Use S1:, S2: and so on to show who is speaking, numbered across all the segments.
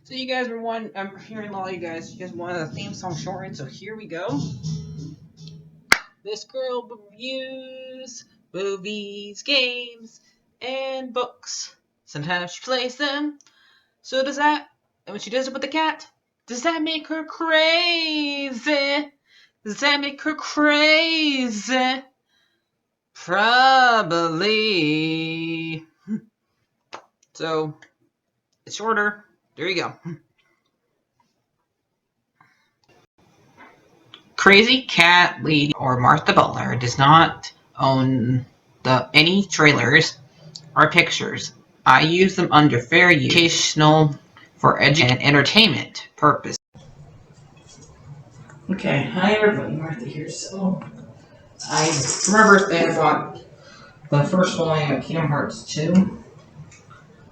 S1: So you guys were I'm hearing a lot of you guys wanted a theme song shortened, so here we go. This girl reviews movies, games, and books. Sometimes she plays them. So does that, and when she does it with the cat, does that make her crazy? Does that make her crazy? Probably. So, it's shorter. There you go. Crazycatlady or Martha Butler does not own any trailers or pictures. I use them under fair use, educational, for education and entertainment purpose.
S2: Okay, hi everybody, Martha here. So, for my birthday I bought the first volume of Kingdom Hearts 2.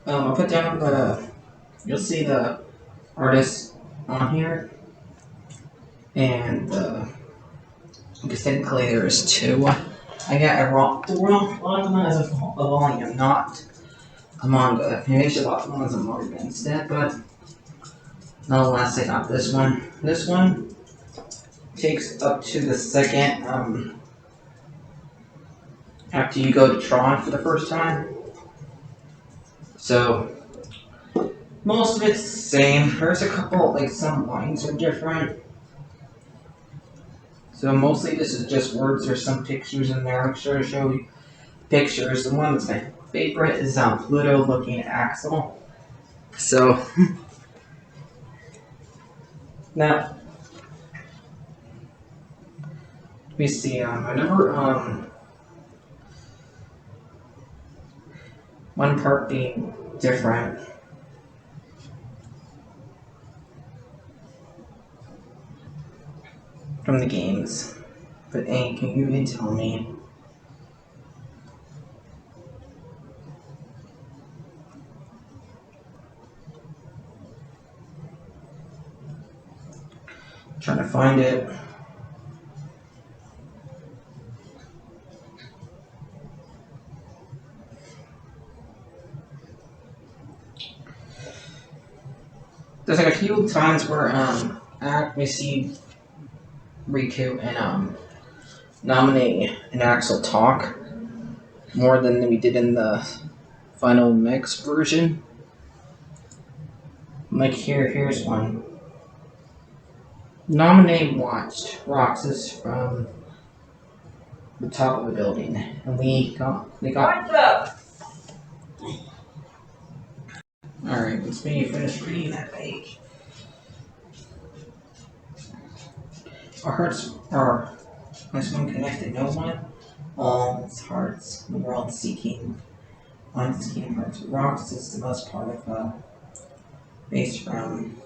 S2: I put down you'll see the artist on here, and I guess technically there's two. I got a one as a volume, not a manga. Maybe I should bought the one as a manga instead, but nonetheless I got this one. This one takes up to the second, after you go to Tron for the first time. So, most of it's the same. There's a couple, some lines are different. So mostly this is just words. There's some pictures in there. I'm sure to show you pictures. The one that's my favorite is Pluto looking at Axel. So, now, let me see, I remember, one part being different. From the games. But hey, can you really tell me? Trying to find it. There's a few times where we see Riku and nominate and Axel talk more than we did in the final mix version. Here's one. Nominate watched Roxas from the top of the building, and we got. What the? Alright, let's finish reading that page. Our hearts are as one connected, no one, all its hearts, the world seeking, on its Kingdom Hearts. Rocks is the most part of based from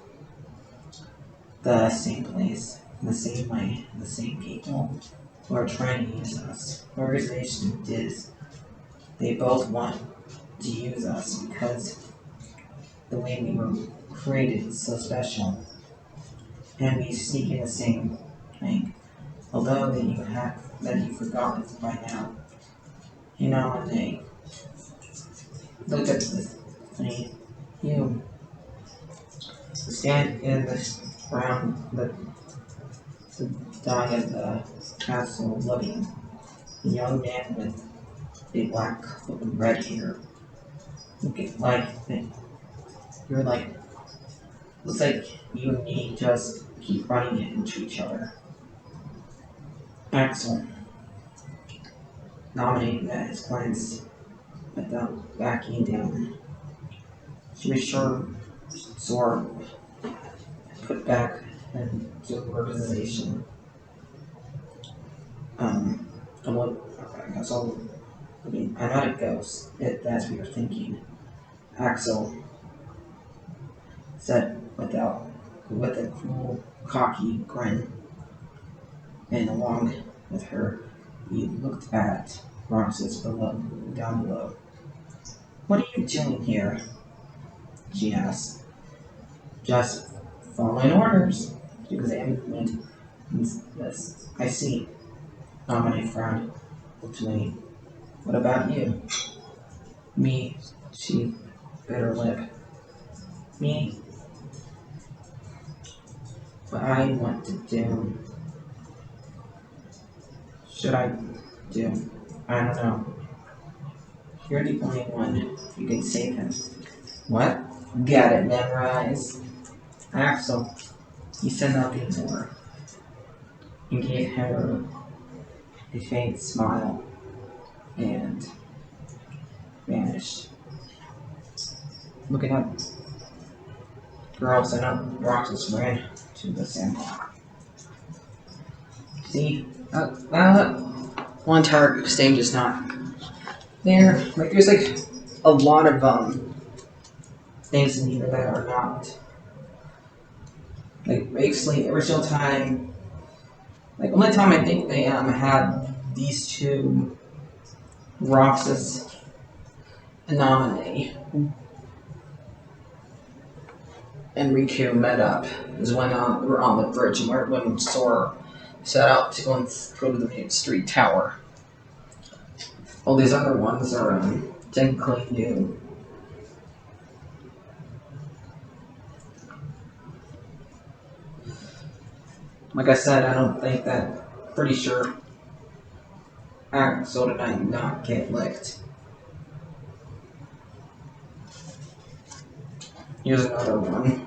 S2: the same place, the same way, the same people who are trying to use us. The organization is they both want to use us because the way we were created is so special. And we seek in the same thing. Although that you've forgotten by now. You know, one day, look at this thing. You stand in the ground, the die of the castle, looking. The young man with a black cloak and red hair. Looking you're like, looks like you and me just keep running into each other. Axel, nominating that his glance without backing down. She was sure sword put back into the organization. I'm not a ghost, if that's what you're thinking. Axel said with a cruel, cocky grin. And along with her, he looked at Roxas down below. What are you doing here? She asked. Just following orders. She examined this. I see. Dominic frowned. Looked to me. What about you? Me, she bit her lip. Me, I want to do. Should I do? I don't know. You're the only one who can save him. What? Got it memorized. Axel, he said nothing more. He gave her a faint smile and vanished. Looking up, girls and up Roxas ran to the sandbar. See, one entire stage is not there. Like, there's like a lot of things in here that are not. Like, basically, every single time. Like, only time I think they had these two Roxas Anomaly and Riku met up is when we were on the bridge and when Sora set out to go to the main street tower. All these other ones are technically new. Like I said, I don't think that. Pretty sure. So did I not get licked? Here's another one.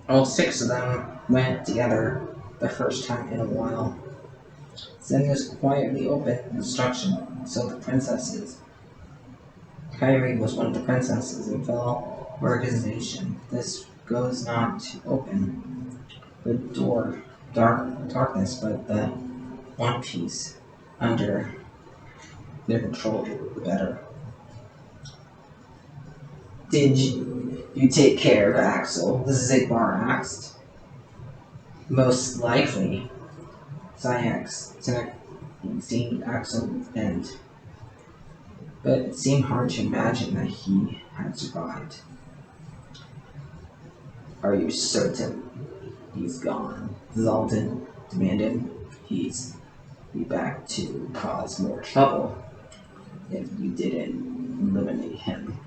S2: All 6 of them went together the first time in a while. Xenius quietly opened instruction so the princesses. Kyrie was one of the princesses in fellow organization. This goes not to open the door, darkness, but the one piece under their control, the better. Did you take care of Axel? This is Igbar asked. Most likely, Zyax seen Axel end. But it seemed hard to imagine that he had survived. Are you certain he's gone? Zalton demanded. He's be back to cause more trouble if you didn't eliminate him.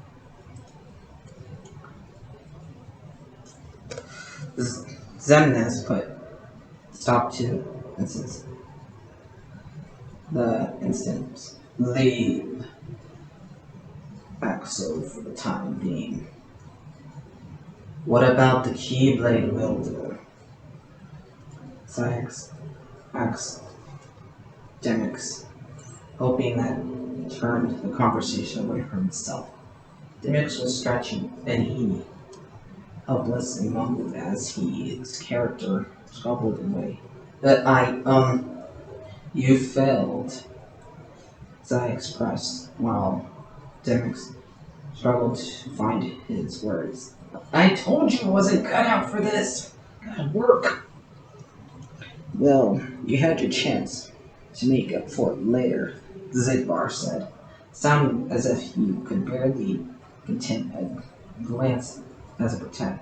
S2: Zemnis put stop to instance. The instant leave Axel for the time being. What about the Keyblade wielder? Sykes asked Demix, hoping that he turned the conversation away from himself. Demix was stretching, and he helpless and mumbled as his character struggled away. But you failed, Zai expressed, while Demix struggled to find his words. I told you I wasn't cut out for this. Gotta work. Well, you had your chance to make up for it later, Zigbar said, sounding as if he could barely contain a glance as a pretend.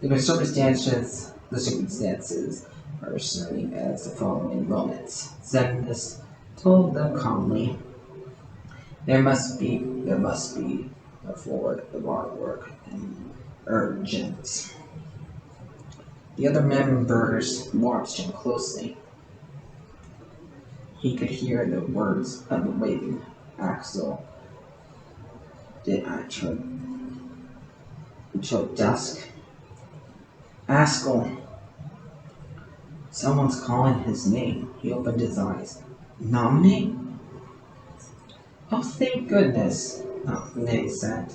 S2: The circumstances are same as the following moments. Zemnis told them calmly, there must be a forward of artwork and urgent. The other members watched him closely. He could hear the words of the waiting Axel. Did I choke dusk? Axel. Someone's calling his name. He opened his eyes. Nominate? Oh, thank goodness. Oh, Nate said,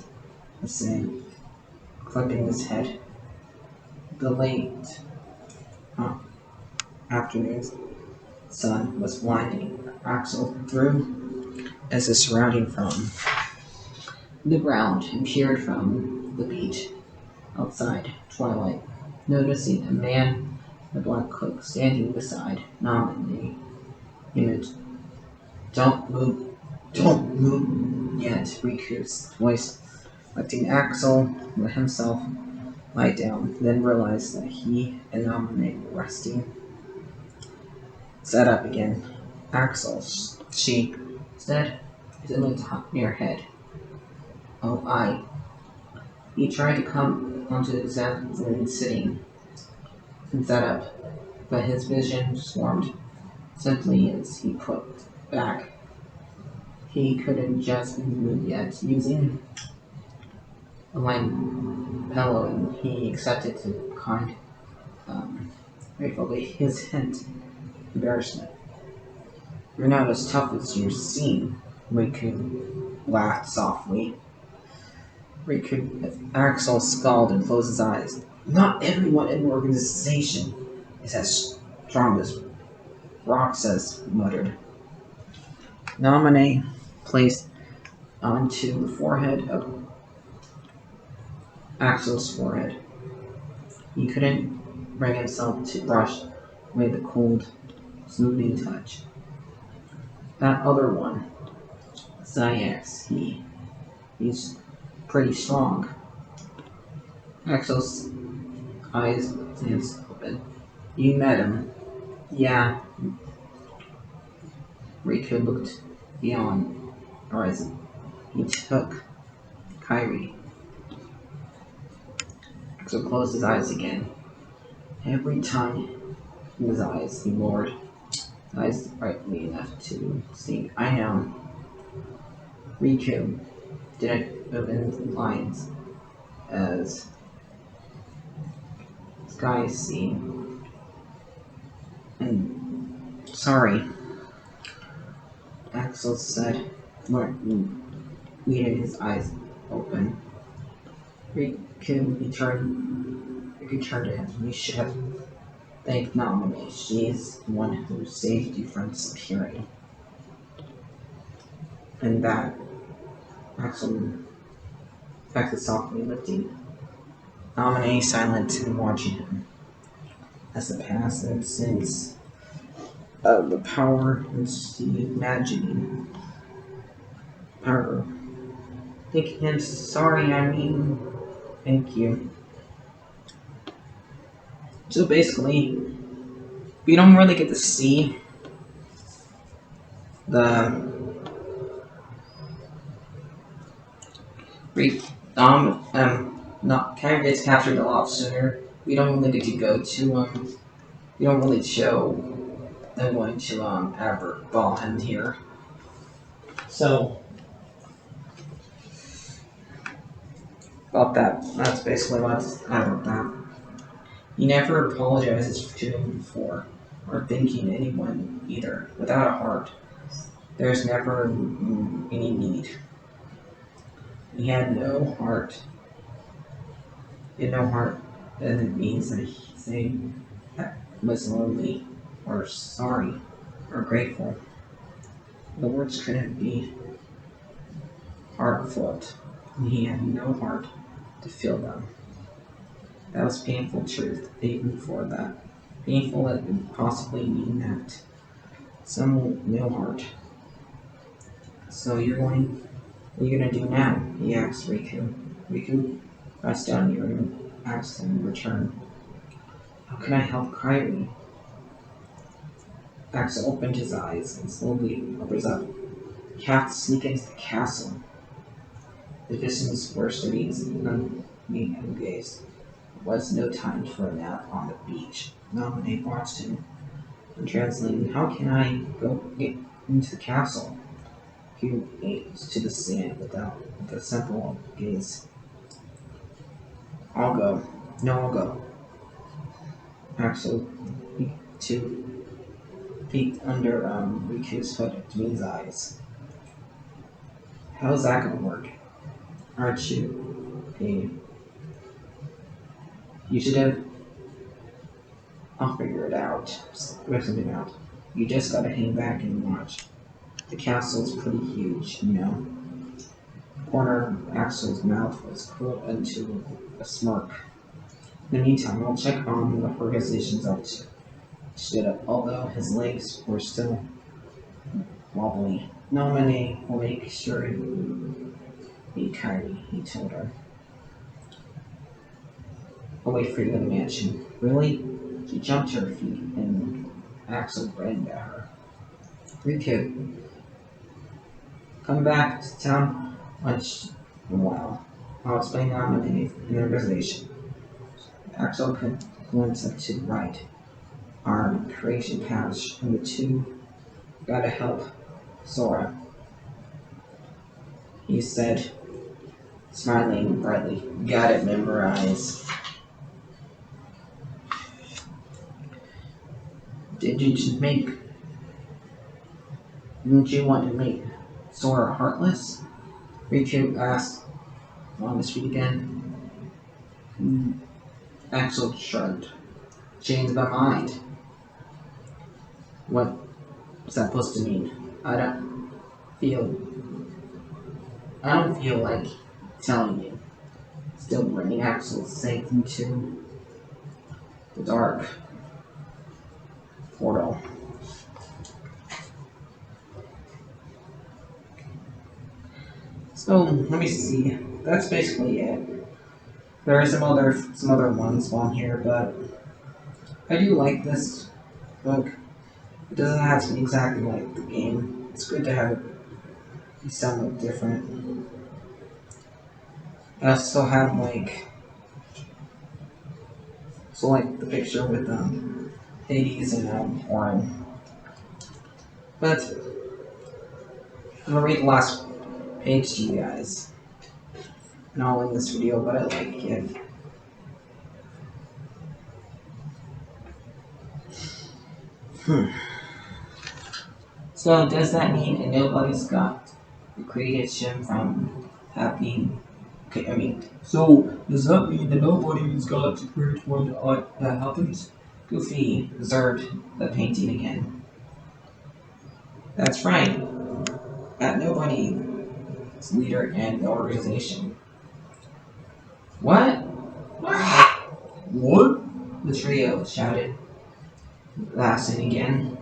S2: clipping his head. The late afternoon sun was blinding Axel through as the surrounding from the ground and peered from the beach outside twilight, noticing a man in a black cloak standing beside Nominee. Image. Don't move yet, Riku's voice letting Axel let himself lie down, then realized that he and Nominee were resting. Sat up again. Axel, she said, is it near her head? Oh, I. He tried to come onto the examine sitting and sat up, but his vision swarmed simply as he put back. He couldn't just move yet. Using a line bellowing, he accepted to kind gratefully his hint embarrassment. You're not as tough as you seem, Riku laughed softly. Axel scowled and closed his eyes. Not everyone in the organization is as strong as Roxas muttered. Nominee placed onto the forehead of Axel's forehead. He couldn't bring himself to brush away the cold, smoothing touch. That other one, Zayax, he's pretty strong. Axel's eyes glanced open. You met him. Yeah, Riku looked beyond horizon. He took Kyrie. Axel closed his eyes again. Every time in his eyes, he lowered his eyes brightly enough to see. I know. Riku didn't move in the lines as Sky seen. And sorry, Axel said, leaving his eyes open. Riku turned to him. You should have thanked Naomi. She's the one who saved you from disappearing. And that Axel softly lifting. Naomi silent and watching him. As the past and sense of the power and the imagining power. Thank him. Sorry, I mean, thank you. So basically, we don't really get to see the not kind of gets captured a lot sooner. We don't really get to go to we don't really show them going to Aberballen here. So about that. That's basically what's about that. He never apologizes to him before, or thanking anyone either, without a heart. There's never any need. He had no heart. He had no heart, and it means that he was lonely, or sorry, or grateful. The words couldn't be heartfelt. He had no heart to feel them. That was painful truth, even for that. Painful that would possibly mean that. Some no heart. So what are you gonna do now? He asked Riku. Riku pressed down your and asked him in return. How can I help Kyrie? Axel opened his eyes and slowly opens up. You have to sneak into the castle. The distance were studies and gaze. There was no time for a nap on the beach. Nominate watched him and translating, how can I go into the castle? He gazed to the sand with a simple gaze. I'll go. No, I'll go. Axel peeked under Riku's hood between his eyes. How's that gonna work? Aren't you? Okay. You should have. I'll figure it out. Figure something out. You just gotta hang back and watch. The castle's pretty huge, you know. The corner of Axel's mouth was curled into a smirk. In the meantime, I'll check on the organization's up to. Stood up, although his legs were still wobbly. Nominee will make sure he Hey, Kyrie, he told her. I'll wait for you in the mansion. Really? She jumped to her feet, and Axel grinned at her. Riku, come back to town once in a while. I'll explain on Monday in the organization. Axel could glance up to the right. Arm creation patch, and the two gotta help Sora, he said, smiling brightly. Got it memorized. Didn't you want to make Sora heartless? Riku asked on his feet again. Axel shrugged. Changed my mind. What's that supposed to mean? Feel I don't feel like telling you. Still bringing Axel sank into the dark portal. So let me see. That's basically it. There are some other ones on here, but I do like this book. It doesn't have to be exactly like the game. It's good to have it be somewhat different. I also have like the picture with Hades and Orin. But I'm gonna read the last page to you guys. And I'll end this video, but I like it. So does that mean that nobody's got the creation from happening? Okay, so does that mean that nobody's got to create when that happens? Goofy observed the painting again. That's right. That nobody is leader in the organization. What? What? The trio shouted, laughing again.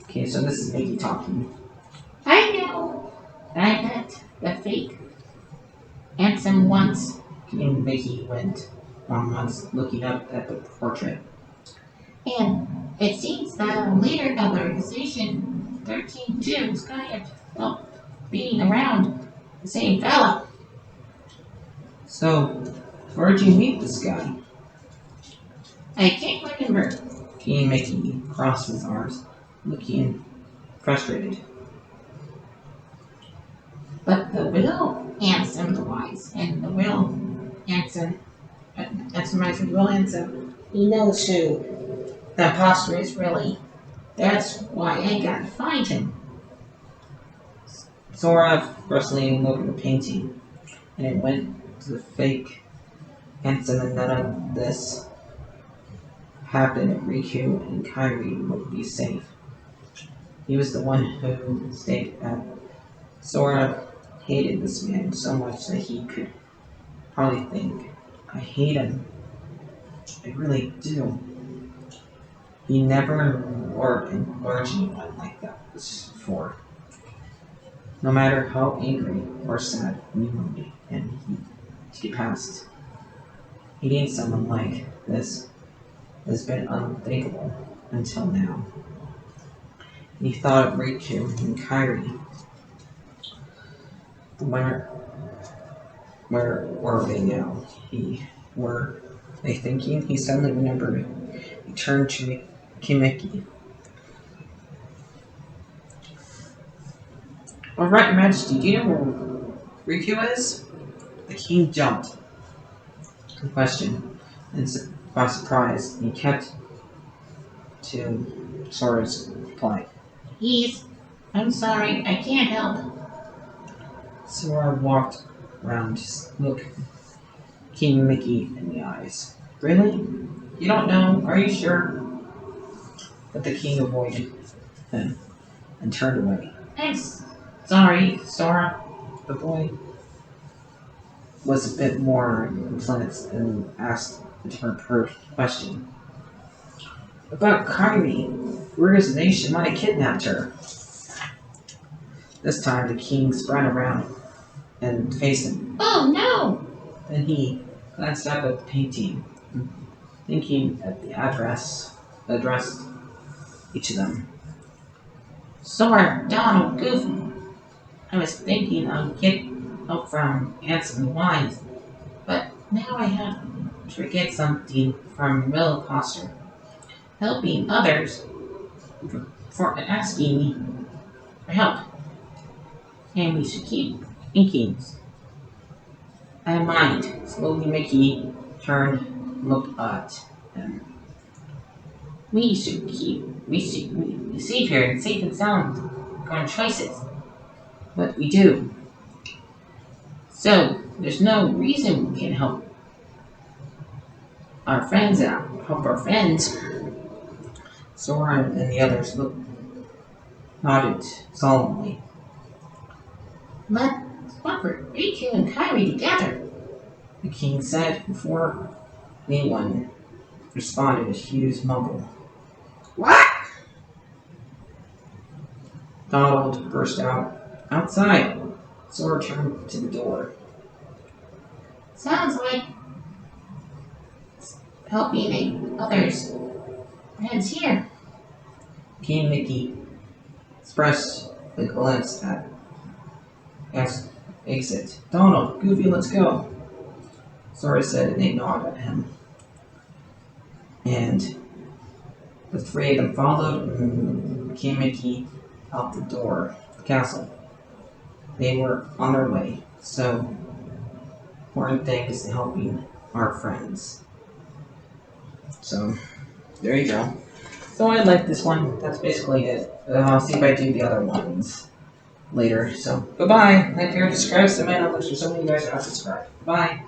S2: Okay, so this is Mickey talking.
S3: I know. I met the fake handsome once.
S2: And Mickey went on once, looking up at the portrait.
S3: And it seems the leader of the organization, 13 Jews, kind of felt being around the same fella.
S2: So, where'd you meet this guy?
S3: I can't remember.
S2: King Mickey crossed his arms, looking frustrated.
S3: But the real handsome wise and the real handsome, that's reminds me of real handsome. He knows who the imposter is really. That's why I gotta find him.
S2: Sora brusquely looked at the painting, and it went to the fake handsome, and none of this happened if Riku and Kyrie would be safe. He was the one who stayed at. Sora hated this man so much that he could probably think, I hate him. I really do. He never learned anyone like that before. No matter how angry or sad he would be, and he passed. Hating someone like this has been unthinkable until now. He thought of Riku and Kyrie. Where were they now? Were they thinking? He suddenly remembered. He turned to Kimiki. Alright, Your Majesty, do you know where Riku is? The king jumped to the question, and by surprise, he kept to Sora's reply.
S3: I'm sorry, I can't help.
S2: Sora walked around to look King Mickey in the eyes. Really? You don't know? Are you sure? But the king avoided him and turned away.
S3: I'm sorry, Sora.
S2: The boy was a bit more influenced and asked a different question. About Kyrie. The organization might have kidnapped her. This time the king spun around and faced him.
S3: Oh no!
S2: Then he glanced up at the painting, thinking at the addressed each of them.
S3: Sora, Donald, Goofy. I was thinking I'd get help from Handsome and Wise, but now I have to get something from Will Foster. Helping others for asking me for help. And we should keep thinking. I mind.
S2: Slowly, Mickey turned and looked at him.
S3: We should we save here and safe and sound on choices.
S2: But we do.
S3: So there's no reason we can help our friends out. Help our friends.
S2: Sora and the others nodded solemnly.
S3: Let's work for Riku and Kairi together.
S2: The king said before anyone responded. A huge mumble.
S3: What?
S2: Donald burst out. Outside. Sora turned to the door.
S3: Sounds like helping others. Friends here.
S2: King Mickey expressed a glance at exit. Donald, Goofy, let's go. Sora said, and they nodded at him. And the three of them followed King Mickey out the door of the castle. They were on their way, so important thing is helping our friends. So, there you go. So I like this one. That's basically it. I'll see if I do the other ones later. So, goodbye. Like, here, subscribe to my channel. There's so many of you guys are not subscribed. Bye.